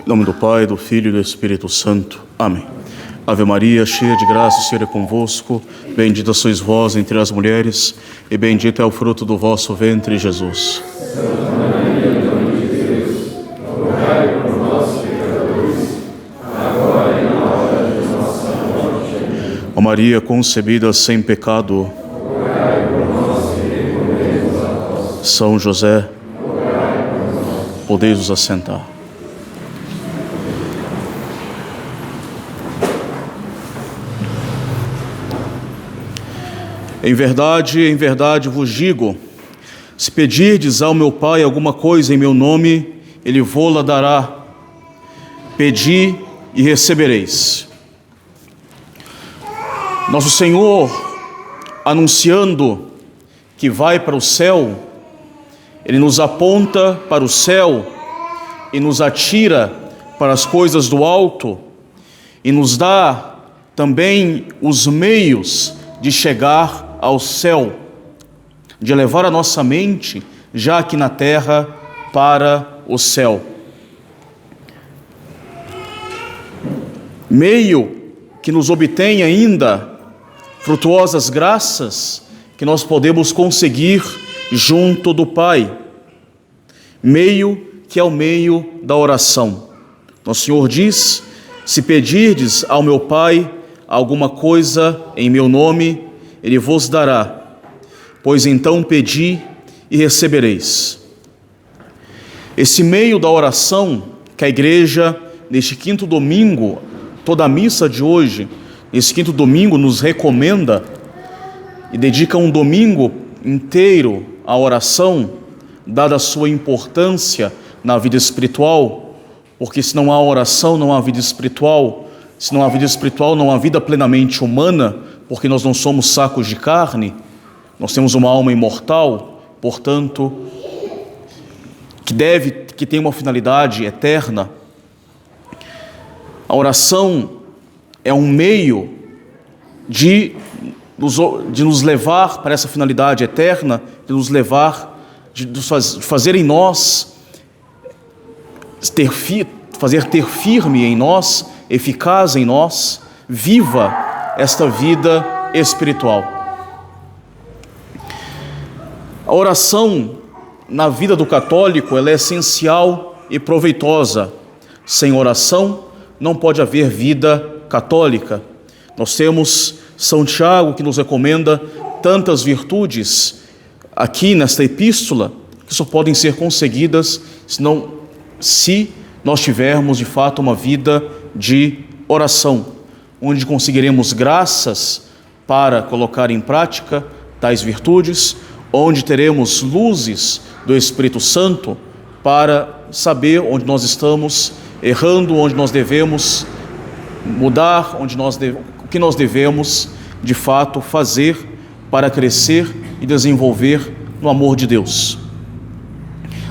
Em nome do Pai, do Filho e do Espírito Santo. Amém. Ave Maria, cheia de graça, o Senhor é convosco. Bendita sois vós entre as mulheres, e bendito é o fruto do vosso ventre, Jesus. Santa Maria, Mãe de Deus, rogai por nós, pecadores, agora e na hora de nossa morte. Amém. Ó Maria concebida sem pecado, rogai por nós que recorremos a vós. São José, rogai por nós. podeis vos assentar. Em verdade vos digo, se pedirdes ao meu Pai alguma coisa em meu nome, Ele vô-la dará. Pedi e recebereis. Nosso Senhor, anunciando que vai para o céu, Ele nos aponta para o céu e nos atira para as coisas do alto e nos dá também os meios de chegar ao céu, de levar a nossa mente, já aqui na terra, para o céu. Meio que nos obtém ainda frutuosas graças que nós podemos conseguir junto do Pai. Meio que é o meio da oração. Nosso Senhor diz: se pedirdes ao meu Pai alguma coisa em meu nome, Ele vos dará. Pois então pedi e recebereis. Esse meio da oração que a igreja, neste quinto domingo, toda a missa de hoje, nesse quinto domingo, nos recomenda e dedica um domingo inteiro à oração, dada a sua importância na vida espiritual, porque se não há oração, não há vida espiritual. Se não há vida espiritual, não há vida plenamente humana, porque nós não somos sacos de carne, nós temos uma alma imortal, portanto, que tem uma finalidade eterna. A oração é um meio de nos levar para essa finalidade eterna, de nos levar, de fazer em nós, fazer ter firme em nós, eficaz em nós, viva esta vida espiritual. A oração na vida do católico, ela é essencial e proveitosa. Sem oração não pode haver vida católica. Nós temos São Tiago que nos recomenda tantas virtudes aqui nesta epístola que só podem ser conseguidas se nós tivermos de fato uma vida de oração, onde conseguiremos graças para colocar em prática tais virtudes, onde teremos luzes do Espírito Santo para saber onde nós estamos errando, onde nós devemos mudar, o que nós devemos de fato fazer para crescer e desenvolver no amor de Deus.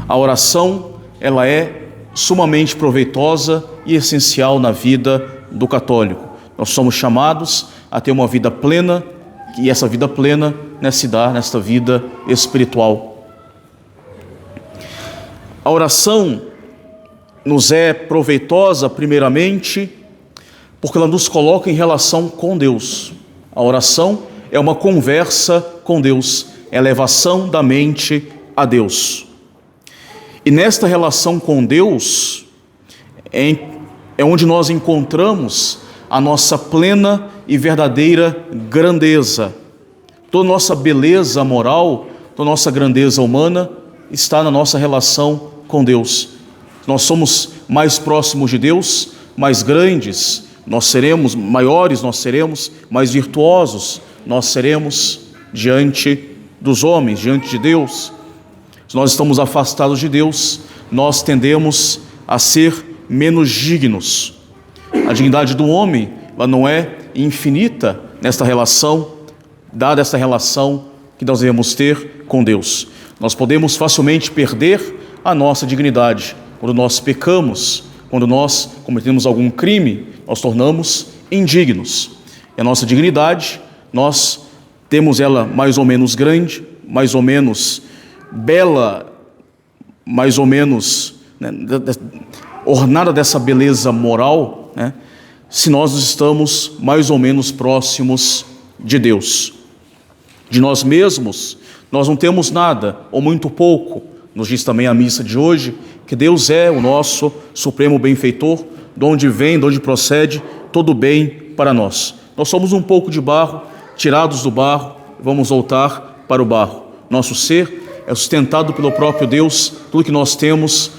A oração, ela é sumamente proveitosa e essencial na vida do católico. Nós somos chamados a ter uma vida plena, e essa vida plena se dá nesta vida espiritual. A oração nos é proveitosa, primeiramente, porque ela nos coloca em relação com Deus. A oração é uma conversa com Deus, é a elevação da mente a Deus. E nesta relação com Deus é onde nós encontramos a nossa plena e verdadeira grandeza. Toda nossa beleza moral, toda nossa grandeza humana está na nossa relação com Deus. Nós somos mais próximos de Deus, mais grandes, nós seremos maiores, nós seremos mais virtuosos, nós seremos diante dos homens, diante de Deus. Se nós estamos afastados de Deus, nós tendemos a ser menos dignos. A dignidade do homem, ela não é infinita nesta relação, dada esta relação que nós devemos ter com Deus. Nós podemos facilmente perder a nossa dignidade. Quando nós pecamos, quando nós cometemos algum crime, nós tornamos indignos. E a nossa dignidade, nós temos ela mais ou menos grande, mais ou menos bela, mais ou menos ornada dessa beleza moral, né, se nós estamos mais ou menos próximos de Deus. De nós mesmos, nós não temos nada, ou muito pouco. Nos diz também a missa de hoje, que Deus é o nosso supremo benfeitor, de onde vem, de onde procede todo bem para nós. Nós somos um pouco de barro, tirados do barro, vamos voltar para o barro. Nosso ser é sustentado pelo próprio Deus, tudo que nós temos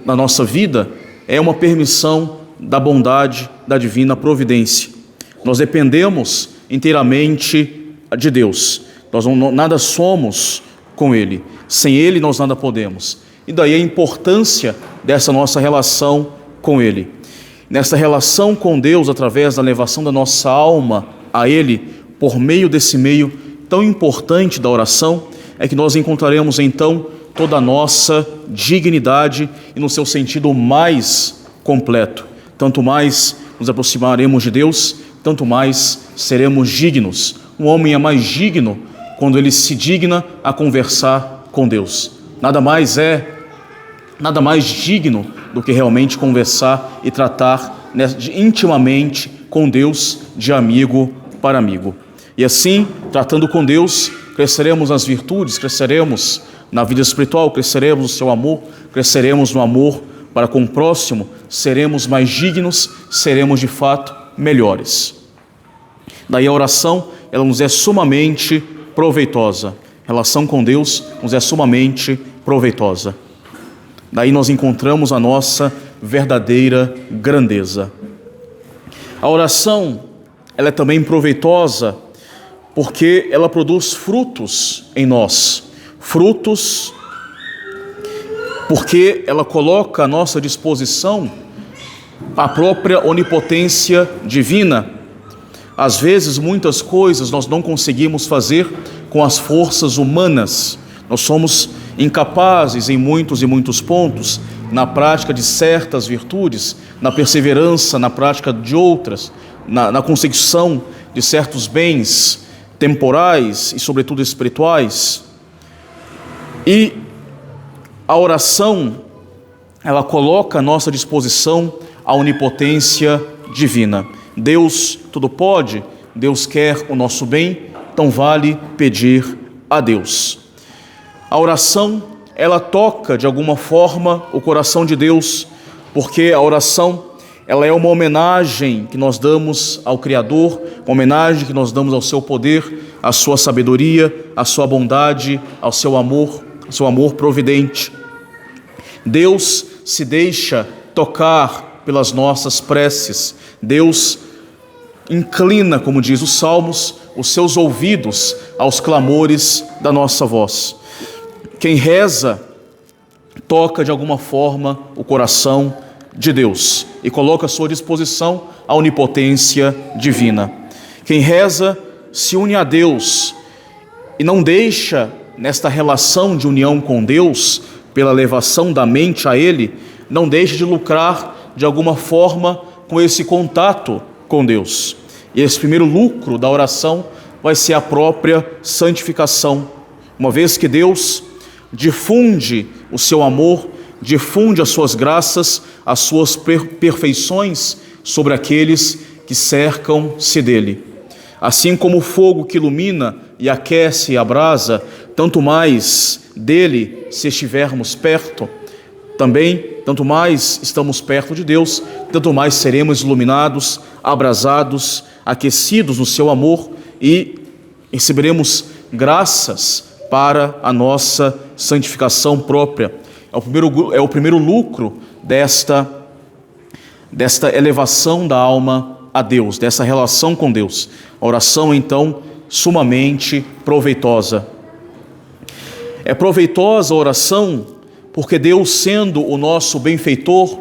na nossa vida é uma permissão da bondade, da divina providência. Nós dependemos inteiramente de Deus, nós nada somos com Ele, sem Ele nós nada podemos. E daí a importância dessa nossa relação com Ele. Nessa relação com Deus, através da elevação da nossa alma a Ele, por meio desse meio tão importante da oração, é que nós encontraremos então toda a nossa dignidade e no seu sentido mais completo. Tanto mais nos aproximaremos de Deus, tanto mais seremos dignos. Um homem é mais digno quando ele se digna a conversar com Deus. Nada mais digno do que realmente conversar e tratar intimamente com Deus, de amigo para amigo. E assim, tratando com Deus, cresceremos nas virtudes, cresceremos na vida espiritual, cresceremos no seu amor, cresceremos no amor para com o próximo, seremos mais dignos, seremos de fato melhores. Daí a oração, ela nos é sumamente proveitosa. A relação com Deus nos é sumamente proveitosa. Daí nós encontramos a nossa verdadeira grandeza. A oração, ela é também proveitosa porque ela produz frutos em nós. Frutos porque ela coloca à nossa disposição a própria onipotência divina. Às vezes, muitas coisas nós não conseguimos fazer com as forças humanas. Nós somos incapazes em muitos e muitos pontos, na prática de certas virtudes, na perseverança, na prática de outras, na consecução de certos bens temporais e, sobretudo, espirituais. E a oração, ela coloca à nossa disposição a onipotência divina. Deus tudo pode, Deus quer o nosso bem, então vale pedir a Deus. A oração, ela toca de alguma forma o coração de Deus, porque a oração, ela é uma homenagem que nós damos ao Criador, uma homenagem que nós damos ao seu poder, à sua sabedoria, à sua bondade, ao seu amor providente. Deus se deixa tocar pelas nossas preces. Deus inclina, como diz os Salmos, os seus ouvidos aos clamores da nossa voz. Quem reza, toca de alguma forma o coração de Deus e coloca à sua disposição a onipotência divina. Quem reza se une a Deus e não deixa, nesta relação de união com Deus, pela elevação da mente a Ele, não deixa de lucrar de alguma forma com esse contato com Deus. E esse primeiro lucro da oração vai ser a própria santificação, uma vez que Deus difunde o seu amor, difunde as suas graças, as suas perfeições sobre aqueles que cercam-se dele. Assim como o fogo que ilumina e aquece e abrasa, tanto mais dele se estivermos perto, também, tanto mais estamos perto de Deus, tanto mais seremos iluminados, abrasados, aquecidos no seu amor e receberemos graças para a nossa santificação própria. É o primeiro lucro desta elevação da alma a Deus, dessa relação com Deus. A oração, então, sumamente proveitosa. É proveitosa a oração porque Deus, sendo o nosso benfeitor,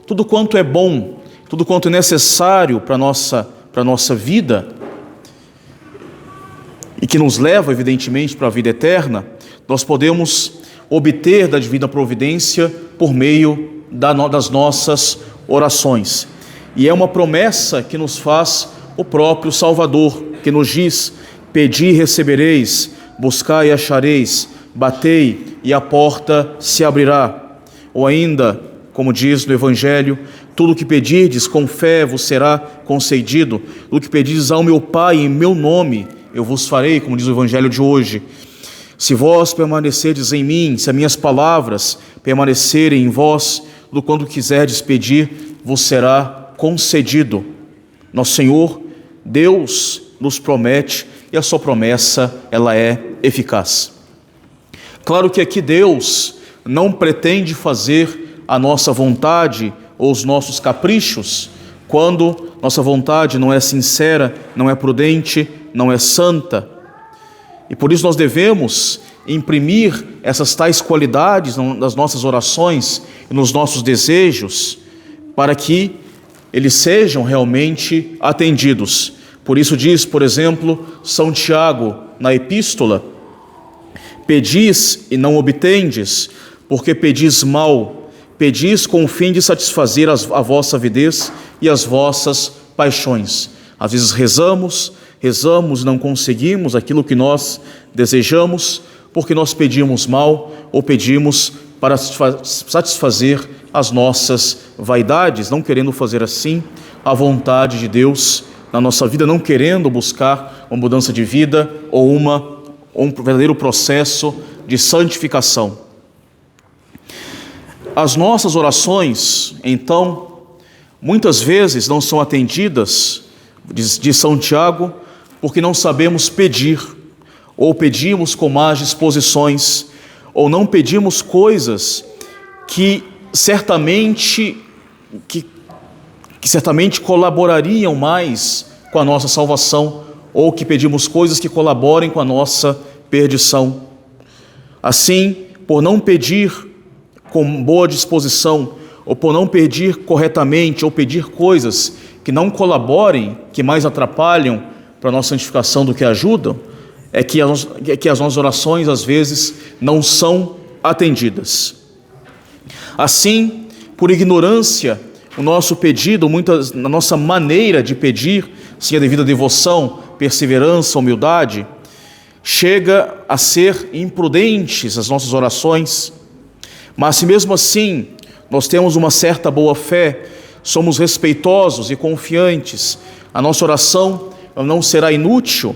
tudo quanto é bom, tudo quanto é necessário para a nossa vida, e que nos leva, evidentemente, para a vida eterna, nós podemos obter da divina providência por meio das nossas orações. E é uma promessa que nos faz o próprio Salvador, que nos diz: pedi e recebereis, buscai e achareis, batei e a porta se abrirá. Ou ainda, como diz no Evangelho: tudo o que pedirdes com fé vos será concedido, tudo o que pedirdes ao meu Pai em meu nome eu vos farei, como diz o Evangelho de hoje. Se vós permanecerdes em mim, se as minhas palavras permanecerem em vós, tudo quanto quiserdes pedir vos será concedido. Nosso Senhor, Deus, nos promete, e a sua promessa, ela é eficaz. Claro que aqui Deus não pretende fazer a nossa vontade ou os nossos caprichos, quando nossa vontade não é sincera, não é prudente, não é santa. E por isso nós devemos imprimir essas tais qualidades nas nossas orações e nos nossos desejos, para que eles sejam realmente atendidos. Por isso diz, por exemplo, São Tiago na epístola: pedis e não obtendes, porque pedis mal, pedis com o fim de satisfazer a vossa avidez e as vossas paixões. Às vezes rezamos, não conseguimos aquilo que nós desejamos, porque nós pedimos mal ou pedimos para satisfazer as nossas vaidades, não querendo fazer assim a vontade de Deus na nossa vida, não querendo buscar uma mudança de vida ou um verdadeiro processo de santificação. As nossas orações, então, muitas vezes não são atendidas, diz São Tiago, porque não sabemos pedir, ou pedimos com más disposições, ou não pedimos coisas que certamente colaborariam mais com a nossa salvação, ou que pedimos coisas que colaborem com a nossa perdição. Assim, por não pedir com boa disposição, ou por não pedir corretamente, ou pedir coisas que não colaborem, que mais atrapalham para a nossa santificação do que ajudam, é que as nossas orações às vezes não são atendidas. Assim, por ignorância, o nosso pedido, na nossa maneira de pedir, sem a devida devoção, perseverança, humildade, chega a ser imprudentes as nossas orações. Mas se mesmo assim nós temos uma certa boa fé, somos respeitosos e confiantes, a nossa oração não será inútil,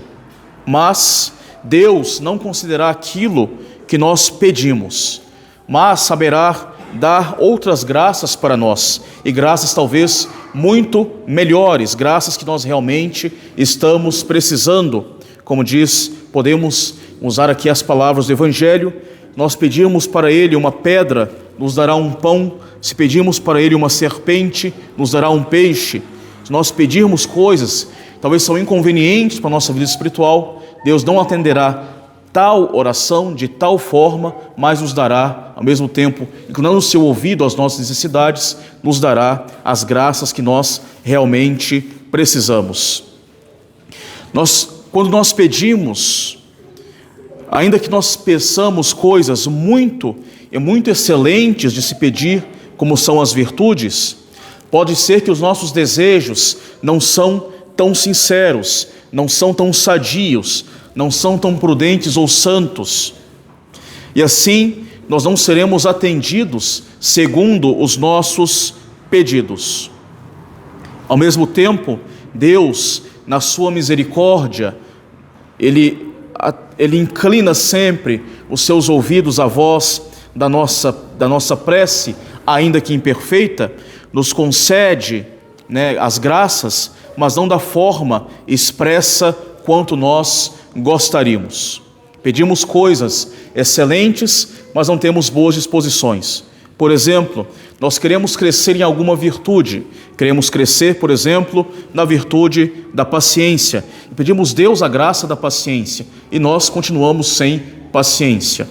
mas Deus não considerará aquilo que nós pedimos, mas saberá dar outras graças para nós, e graças talvez muito melhores, graças que nós realmente estamos precisando. Como diz, podemos usar aqui as palavras do Evangelho: nós pedimos para Ele uma pedra, nos dará um pão; se pedimos para Ele uma serpente, nos dará um peixe. Se nós pedirmos coisas talvez são inconvenientes para a nossa vida espiritual, Deus não atenderá tal oração de tal forma, mas nos dará, ao mesmo tempo, inclinando o seu ouvido às nossas necessidades, nos dará as graças que nós realmente precisamos. Quando nós pedimos, ainda que nós peçamos coisas muito excelentes de se pedir, como são as virtudes, pode ser que os nossos desejos não são tão sinceros, não são tão sadios, não são tão prudentes ou santos, e assim nós não seremos atendidos segundo os nossos pedidos. Ao mesmo tempo, Deus, na sua misericórdia, Ele inclina sempre os seus ouvidos à voz da nossa prece, ainda que imperfeita, nos concede, as graças, mas não da forma expressa quanto nós gostaríamos. Pedimos coisas excelentes, mas não temos boas disposições. Por exemplo, nós queremos crescer em alguma virtude, queremos crescer, por exemplo, na virtude da paciência, e pedimos Deus a graça da paciência, e nós continuamos sem paciência.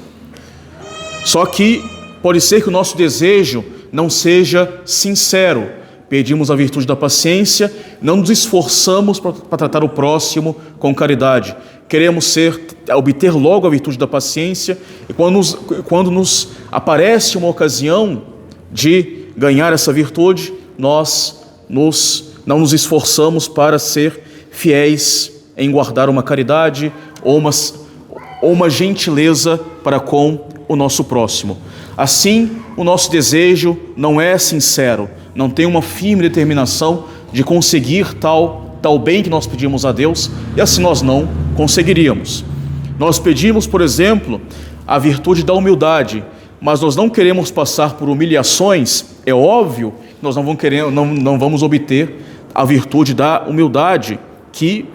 Só que pode ser que o nosso desejo não seja sincero. Pedimos a virtude da paciência, não nos esforçamos para tratar o próximo com caridade. Queremos obter logo a virtude da paciência, e quando nos aparece uma ocasião de ganhar essa virtude, nós não nos esforçamos para ser fiéis em guardar uma caridade ou uma gentileza para com o nosso próximo. Assim, o nosso desejo não é sincero, não tem uma firme determinação de conseguir tal bem que nós pedimos a Deus, e assim nós não conseguiríamos. Nós pedimos, por exemplo, a virtude da humildade, mas nós não queremos passar por humilhações. É óbvio que nós não vamos obter a virtude da humildade que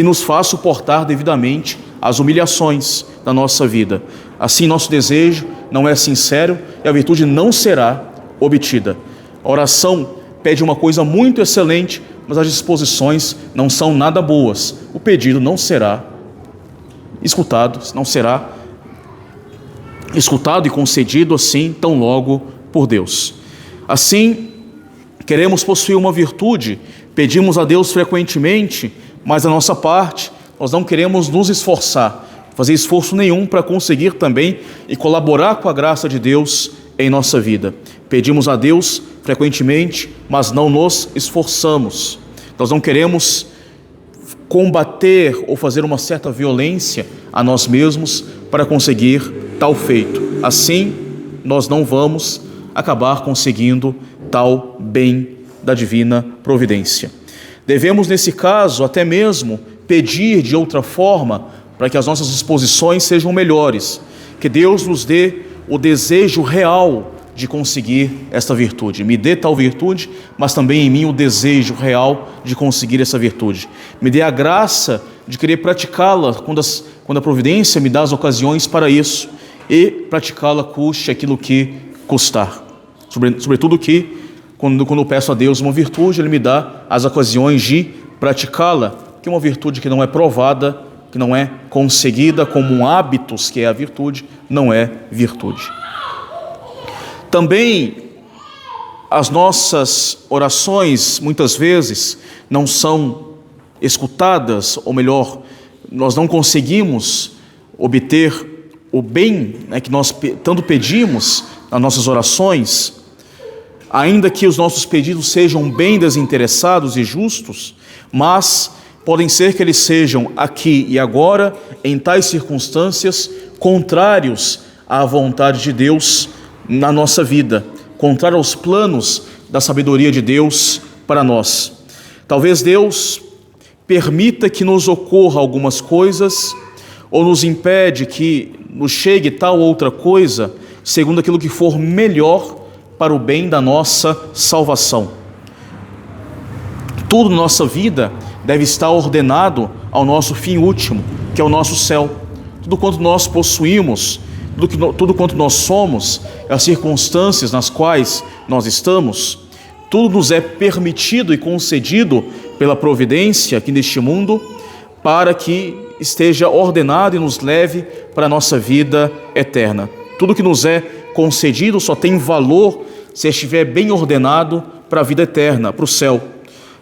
nos faz suportar devidamente as humilhações da nossa vida. Assim, nosso desejo não é sincero e a virtude não será obtida. A oração pede uma coisa muito excelente, mas as disposições não são nada boas. O pedido não será escutado, não será escutado e concedido assim tão logo por Deus. Assim, queremos possuir uma virtude, pedimos a Deus frequentemente, mas da nossa parte nós não queremos nos esforçar, fazer esforço nenhum para conseguir também e colaborar com a graça de Deus em nossa vida. Pedimos a Deus frequentemente, mas não nos esforçamos. Nós não queremos combater ou fazer uma certa violência a nós mesmos para conseguir tal feito. Assim, nós não vamos acabar conseguindo tal bem da divina providência. Devemos, nesse caso, até mesmo pedir de outra forma para que as nossas disposições sejam melhores, que Deus nos dê o desejo real de conseguir esta virtude. Me dê tal virtude, mas também em mim o desejo real de conseguir essa virtude. Me dê a graça de querer praticá-la quando a providência me dá as ocasiões para isso, e praticá-la custe aquilo que custar. Sobretudo que, quando eu peço a Deus uma virtude, Ele me dá as ocasiões de praticá-la, que é uma virtude que não é provada, que não é conseguida como um hábitos, que é a virtude, não é virtude. Também as nossas orações, muitas vezes, não são escutadas, ou melhor, nós não conseguimos obter o bem, que nós tanto pedimos nas nossas orações, ainda que os nossos pedidos sejam bem desinteressados e justos, mas podem ser que eles sejam aqui e agora, em tais circunstâncias, contrários à vontade de Deus na nossa vida, contrário aos planos da sabedoria de Deus para nós. Talvez Deus permita que nos ocorra algumas coisas, ou nos impede que nos chegue tal outra coisa, segundo aquilo que for melhor para o bem da nossa salvação. Tudo na nossa vida deve estar ordenado ao nosso fim último, que é o nosso céu. Tudo quanto nós possuímos, tudo quanto nós somos, as circunstâncias nas quais nós estamos, tudo nos é permitido e concedido pela providência aqui neste mundo, para que esteja ordenado e nos leve para a nossa vida eterna. Tudo que nos é concedido só tem valor se estiver bem ordenado para a vida eterna, para o céu.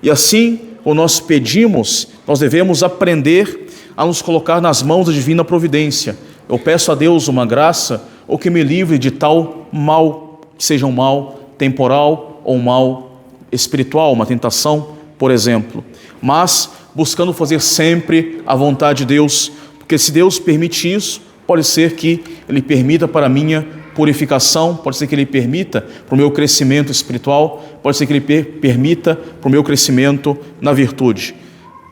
E assim, quando nós pedimos, nós devemos aprender a nos colocar nas mãos da divina providência. Eu peço a Deus uma graça, ou que me livre de tal mal, que seja um mal temporal ou um mal espiritual, uma tentação, por exemplo. Mas buscando fazer sempre a vontade de Deus, porque se Deus permite isso, pode ser que Ele permita para a minha purificação, pode ser que Ele permita para o meu crescimento espiritual, pode ser que Ele permita para o meu crescimento na virtude.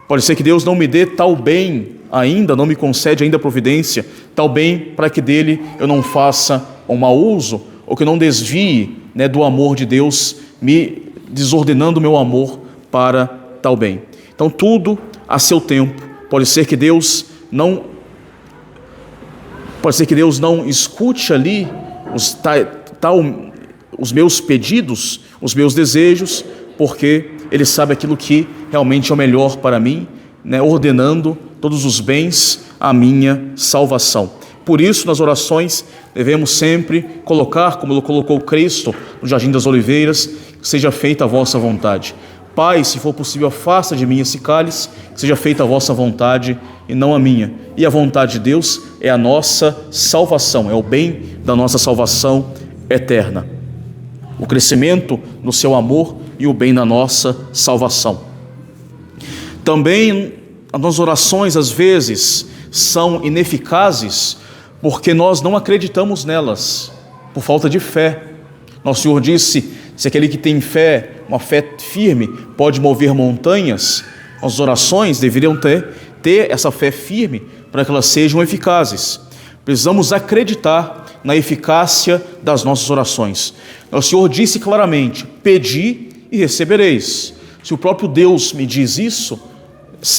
Pode ser que Deus não me dê tal bem ainda, não me concede ainda a providência, tal bem para que dele eu não faça um mau uso, ou que não desvie do amor de Deus, me desordenando o meu amor para tal bem. Então tudo a seu tempo. Pode ser que Deus não escute ali os meus pedidos, os meus desejos, porque Ele sabe aquilo que realmente é o melhor para mim, ordenando todos os bens à minha salvação. Por isso, nas orações, devemos sempre colocar, como colocou Cristo no Jardim das Oliveiras, que seja feita a vossa vontade. Pai, se for possível, afasta de mim esse cálice, que seja feita a vossa vontade e não a minha. E a vontade de Deus é a nossa salvação, é o bem da nossa salvação eterna. O crescimento no seu amor e o bem da nossa salvação. Também as nossas orações, às vezes, são ineficazes porque nós não acreditamos nelas. por falta de fé. Nosso Senhor disse: se aquele que tem fé, uma fé firme, pode mover montanhas, as orações deveriam ter essa fé firme para que elas sejam eficazes. Precisamos acreditar na eficácia das nossas orações. Nosso Senhor disse claramente: pedi e recebereis. Se o próprio Deus me diz isso,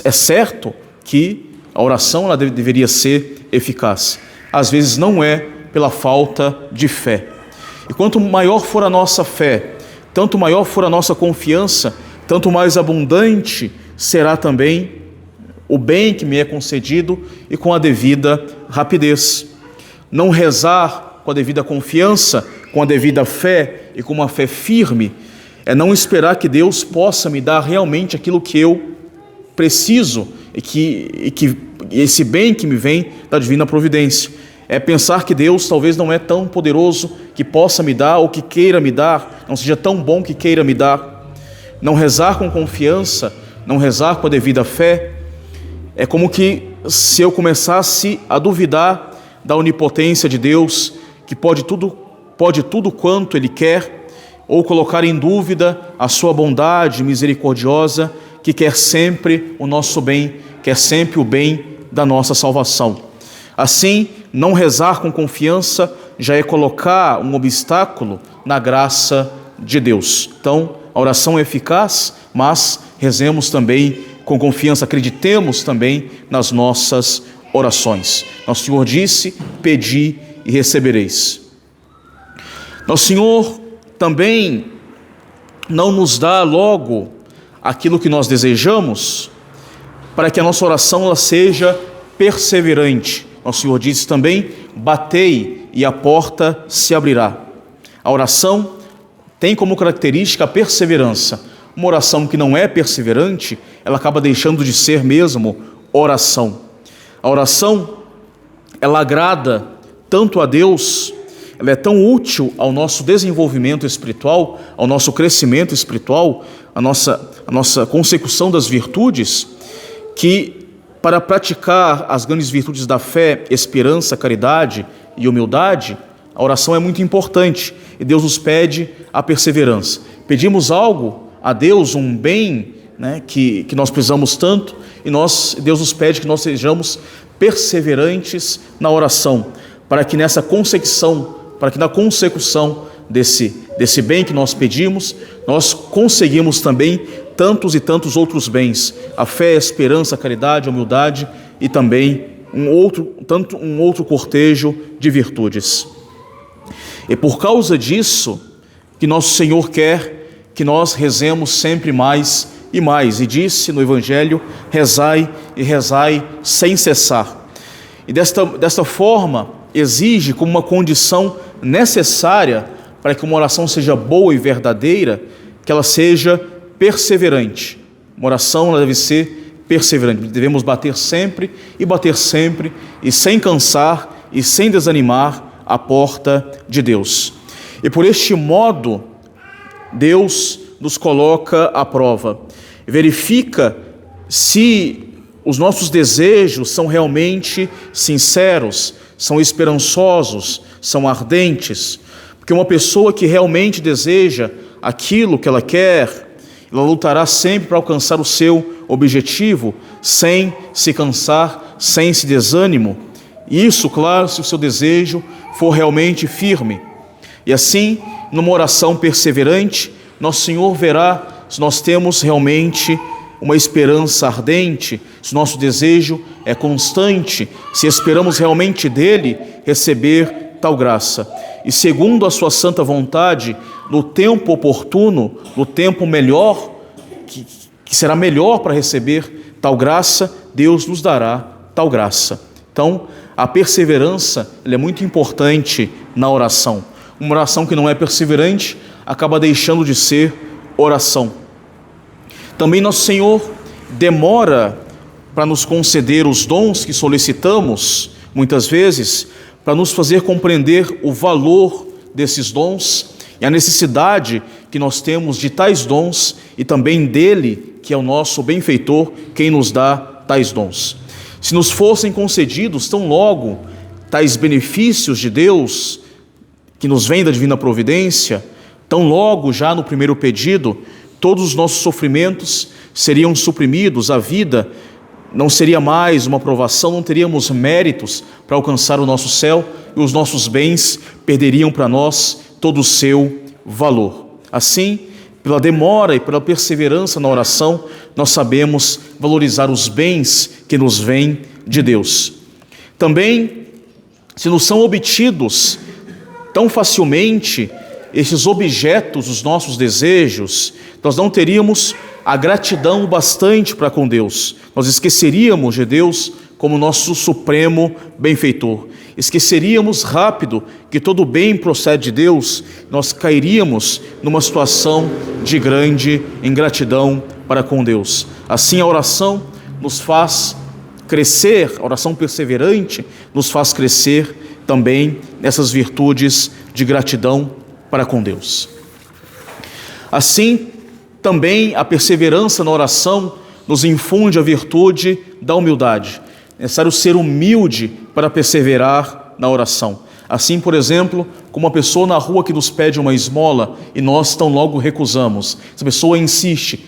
é certo que a oração ela deveria ser eficaz. Às vezes não é pela falta de fé. E quanto maior for a nossa fé, tanto maior for a nossa confiança, tanto mais abundante será também o bem que me é concedido e com a devida rapidez. Não rezar com a devida confiança, com a devida fé e com uma fé firme, é não esperar que Deus possa me dar realmente aquilo que eu preciso e que esse bem que me vem da divina providência. É pensar que Deus talvez não é tão poderoso que possa me dar ou que queira me dar, não seja tão bom que queira me dar. Não rezar com confiança, não rezar com a devida fé, é como que se eu começasse a duvidar da onipotência de Deus, que pode tudo quanto Ele quer, ou colocar em dúvida a sua bondade misericordiosa, que quer sempre o nosso bem, quer sempre o bem da nossa salvação. Assim, não rezar com confiança já é colocar um obstáculo na graça de Deus. Então, a oração é eficaz, mas rezemos também com confiança, acreditemos também nas nossas orações. Nosso Senhor disse: pedi e recebereis. Nosso Senhor também não nos dá logo aquilo que nós desejamos, para que a nossa oração ela seja perseverante. Nosso Senhor disse também: batei e a porta se abrirá. A oração tem como característica a perseverança. Uma oração que não é perseverante, ela acaba deixando de ser mesmo oração. A oração, ela agrada tanto a Deus, ela é tão útil ao nosso desenvolvimento espiritual, ao nosso crescimento espiritual, a nossa consecução das virtudes, que para praticar as grandes virtudes da fé, esperança, caridade e humildade, a oração é muito importante e Deus nos pede a perseverança. Pedimos algo a Deus, um bem, que nós precisamos tanto, e Deus nos pede que nós sejamos perseverantes na oração, para que na consecução desse bem que nós pedimos, nós conseguimos também tantos e tantos outros bens, a fé, a esperança, a caridade, a humildade e também um outro cortejo de virtudes. E por causa disso, que nosso Senhor quer que nós rezemos sempre mais e mais, e disse no Evangelho: rezai e rezai sem cessar. E desta forma, exige como uma condição necessária para que uma oração seja boa e verdadeira, que ela seja perseverante. Uma oração ela deve ser perseverante. Devemos bater sempre, e sem cansar e sem desanimar a porta de Deus. E por este modo, Deus nos coloca à prova. Verifica se os nossos desejos são realmente sinceros, são esperançosos, são ardentes. Porque uma pessoa que realmente deseja aquilo que ela quer, ela lutará sempre para alcançar o seu objetivo, sem se cansar, sem esse desânimo. Isso, claro, se o seu desejo for realmente firme. E assim, numa oração perseverante, nosso Senhor verá se nós temos realmente uma esperança ardente, se nosso desejo é constante, se esperamos realmente dele receber tal graça. E segundo a sua santa vontade, no tempo oportuno, no tempo melhor, que será melhor para receber tal graça, Deus nos dará tal graça. Então, a perseverança ela é muito importante na oração. Uma oração que não é perseverante acaba deixando de ser oração. Também nosso Senhor demora para nos conceder os dons que solicitamos, muitas vezes, para nos fazer compreender o valor desses dons e a necessidade que nós temos de tais dons e também dele, que é o nosso benfeitor, quem nos dá tais dons. Se nos fossem concedidos tão logo tais benefícios de Deus, que nos vem da divina providência, tão logo já no primeiro pedido, todos os nossos sofrimentos seriam suprimidos, a vida não seria mais uma provação, não teríamos méritos para alcançar o nosso céu e os nossos bens perderiam para nós todo o seu valor. Assim, pela demora e pela perseverança na oração, nós sabemos valorizar os bens que nos vêm de Deus. Também, se nos são obtidos tão facilmente esses objetos dos nossos desejos, nós não teríamos a gratidão bastante para com Deus. Nós esqueceríamos de Deus como nosso supremo benfeitor. Esqueceríamos rápido que todo bem procede de Deus. Nós cairíamos numa situação de grande ingratidão para com Deus. Assim, a oração nos faz crescer, a oração perseverante nos faz crescer também nessas virtudes de gratidão para com Deus. Assim, também a perseverança na oração nos infunde a virtude da humildade. É necessário ser humilde para perseverar na oração. Assim, por exemplo, como uma pessoa na rua que nos pede uma esmola e nós tão logo recusamos. Essa pessoa insiste,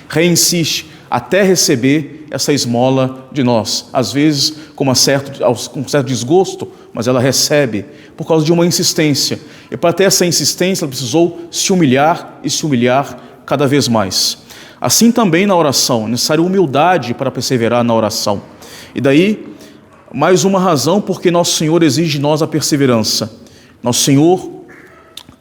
reinsiste, até receber essa esmola de nós. Às vezes com um certo desgosto, mas ela recebe por causa de uma insistência. E para ter essa insistência, ela precisou se humilhar e se humilhar cada vez mais. Assim também na oração, é necessário humildade para perseverar na oração. E daí, mais uma razão porque Nosso Senhor exige de nós a perseverança. Nosso Senhor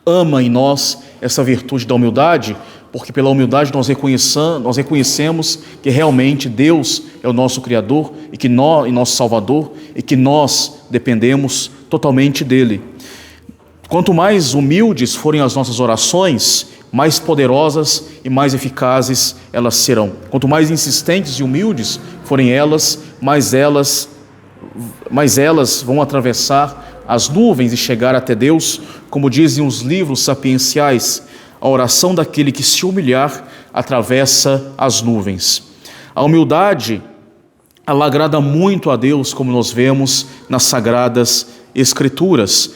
ama em nós essa virtude da humildade, porque pela humildade nós reconhecemos que realmente Deus é o nosso Criador e nosso Salvador, e que nós dependemos totalmente dEle. Quanto mais humildes forem as nossas orações, mais poderosas e mais eficazes elas serão. Quanto mais insistentes e humildes forem elas, mais elas vão atravessar as nuvens e chegar até Deus, como dizem os livros sapienciais: a oração daquele que se humilhar atravessa as nuvens. A humildade, ela agrada muito a Deus, como nós vemos nas Sagradas Escrituras.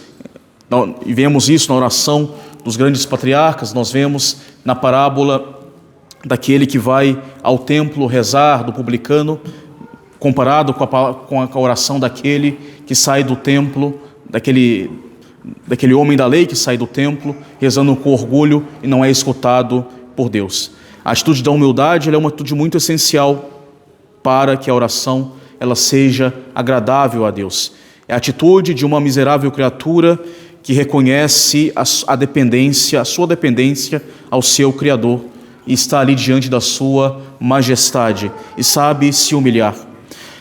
E vemos isso na oração dos grandes patriarcas, nós vemos na parábola daquele que vai ao templo rezar, do publicano, comparado com a oração daquele que sai do templo, daquele homem da lei que sai do templo, rezando com orgulho e não é escutado por Deus. A atitude da humildade ela é uma atitude muito essencial para que a oração ela seja agradável a Deus. É a atitude de uma miserável criatura que reconhece a sua dependência ao seu Criador e está ali diante da sua majestade e sabe se humilhar.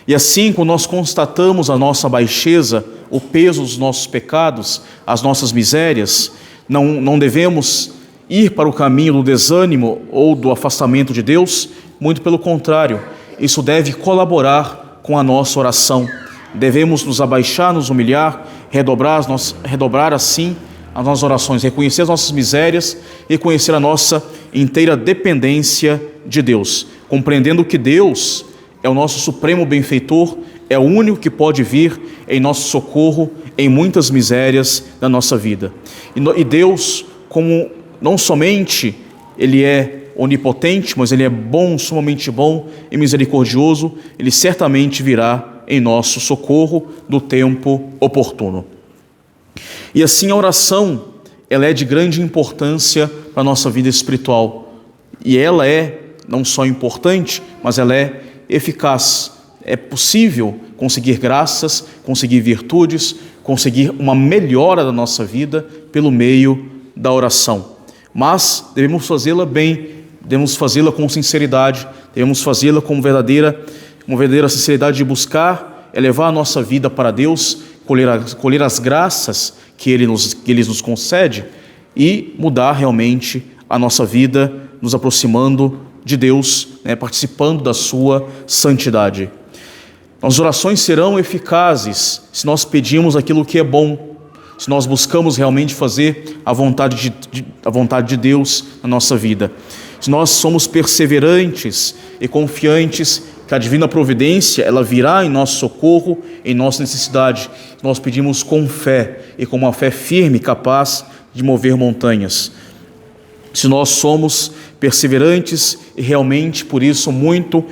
E assim, quando nós constatamos a nossa baixeza, o peso dos nossos pecados, as nossas misérias, não devemos ir para o caminho do desânimo ou do afastamento de Deus, muito pelo contrário, isso deve colaborar com a nossa oração. Devemos nos abaixar, nos humilhar, redobrar assim as nossas orações, reconhecer as nossas misérias, reconhecer a nossa inteira dependência de Deus, compreendendo que Deus é o nosso supremo benfeitor, é o único que pode vir em nosso socorro em muitas misérias da nossa vida. E Deus, como não somente Ele é onipotente, mas Ele é bom, sumamente bom e misericordioso, Ele certamente virá em nosso socorro no tempo oportuno. E assim a oração, ela é de grande importância para a nossa vida espiritual. E ela é não só importante, mas ela é eficaz. É possível conseguir graças, conseguir virtudes, conseguir uma melhora da nossa vida pelo meio da oração. Mas devemos fazê-la bem, devemos fazê-la com sinceridade, devemos fazê-la com uma verdadeira sinceridade de buscar elevar a nossa vida para Deus, colher as graças que Ele nos concede e mudar realmente a nossa vida, nos aproximando de Deus, participando da sua santidade. Nossas orações serão eficazes se nós pedimos aquilo que é bom, se nós buscamos realmente fazer a vontade de Deus na nossa vida. Se nós somos perseverantes e confiantes que a divina providência, ela virá em nosso socorro, em nossa necessidade. Nós pedimos com fé e com uma fé firme, capaz de mover montanhas. Se nós somos perseverantes e realmente, por isso, muito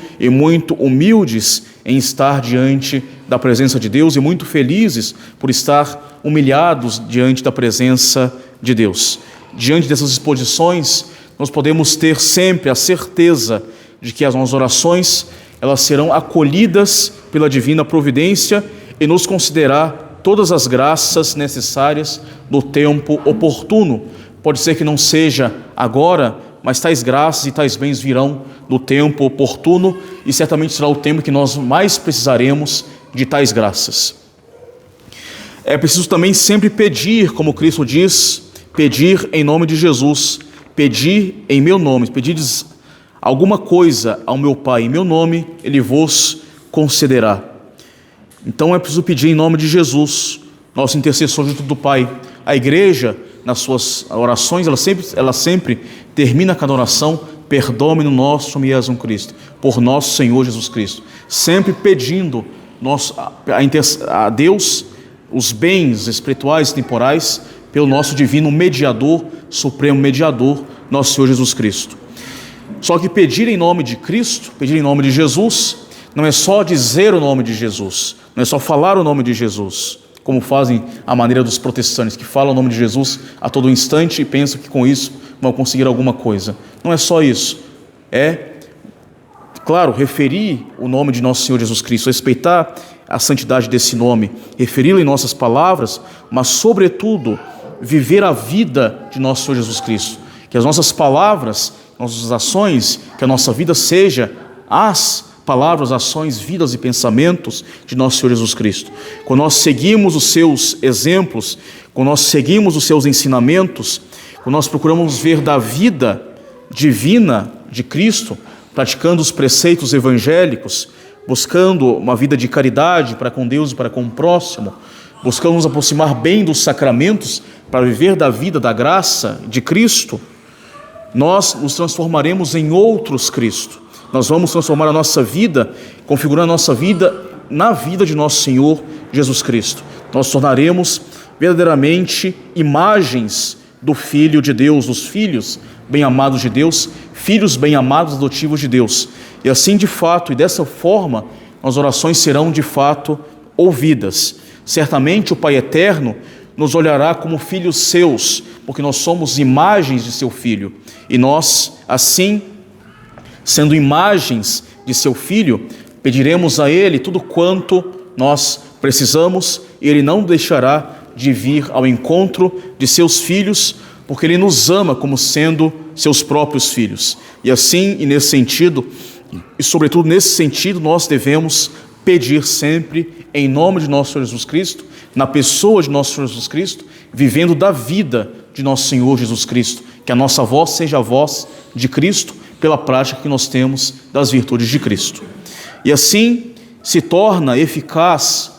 humildes em estar diante da presença de Deus e muito felizes por estar humilhados diante da presença de Deus. Diante dessas exposições, nós podemos ter sempre a certeza de que as nossas orações, elas serão acolhidas pela divina providência e nos concederá todas as graças necessárias no tempo oportuno. Pode ser que não seja agora, mas tais graças e tais bens virão no tempo oportuno e certamente será o tempo que nós mais precisaremos de tais graças. É preciso também sempre pedir, como Cristo diz, pedir em nome de Jesus, pedir em meu nome, pedirdes alguma coisa ao meu Pai em meu nome, Ele vos concederá. Então é preciso pedir em nome de Jesus, nosso intercessor junto do Pai. A igreja, nas suas orações, ela sempre termina cada oração: perdoa-me nosso Jesus Cristo, por nosso Senhor Jesus Cristo, sempre pedindo a Deus os bens espirituais e temporais pelo nosso divino mediador, supremo mediador, nosso Senhor Jesus Cristo. Só que pedir em nome de Cristo, pedir em nome de Jesus, não é só dizer o nome de Jesus, não é só falar o nome de Jesus, como fazem a maneira dos protestantes, que falam o nome de Jesus a todo instante e pensam que com isso vão conseguir alguma coisa. Não é só isso. É, claro, referir o nome de nosso Senhor Jesus Cristo, respeitar a santidade desse nome, referi-lo em nossas palavras, mas, sobretudo, viver a vida de nosso Senhor Jesus Cristo. Que as nossas palavras, nossas ações, que a nossa vida seja as palavras, ações, vidas e pensamentos de nosso Senhor Jesus Cristo. Quando nós seguimos os seus exemplos, quando nós seguimos os seus ensinamentos, quando nós procuramos ver da vida divina de Cristo, praticando os preceitos evangélicos, buscando uma vida de caridade para com Deus e para com o próximo, buscando nos aproximar bem dos sacramentos para viver da vida, da graça de Cristo, nós nos transformaremos em outros Cristo. Nós vamos transformar a nossa vida, configurar a nossa vida na vida de nosso Senhor Jesus Cristo. Nós tornaremos verdadeiramente imagens do Filho de Deus, dos filhos bem-amados de Deus, filhos bem-amados adotivos de Deus. E assim, de fato, e dessa forma, as orações serão de fato ouvidas. Certamente o Pai Eterno nos olhará como filhos seus, porque nós somos imagens de seu Filho. E nós, assim, sendo imagens de seu Filho, pediremos a Ele tudo quanto nós precisamos, e Ele não deixará de vir ao encontro de seus filhos, porque Ele nos ama como sendo seus próprios filhos. E assim, e nesse sentido, e sobretudo nesse sentido, nós devemos pedir sempre em nome de nosso Senhor Jesus Cristo, na pessoa de nosso Senhor Jesus Cristo, vivendo da vida de nosso Senhor Jesus Cristo, que a nossa voz seja a voz de Cristo, pela prática que nós temos das virtudes de Cristo. E assim se torna eficaz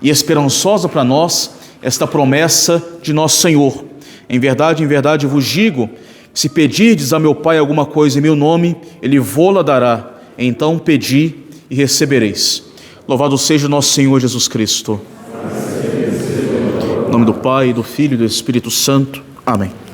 e esperançosa para nós esta promessa de nosso Senhor. Em verdade, eu vos digo, se pedirdes a meu Pai alguma coisa em meu nome, Ele vô-la dará. Então pedi e recebereis. Louvado seja o nosso Senhor Jesus Cristo. Em nome do Pai, do Filho e do Espírito Santo. Amém.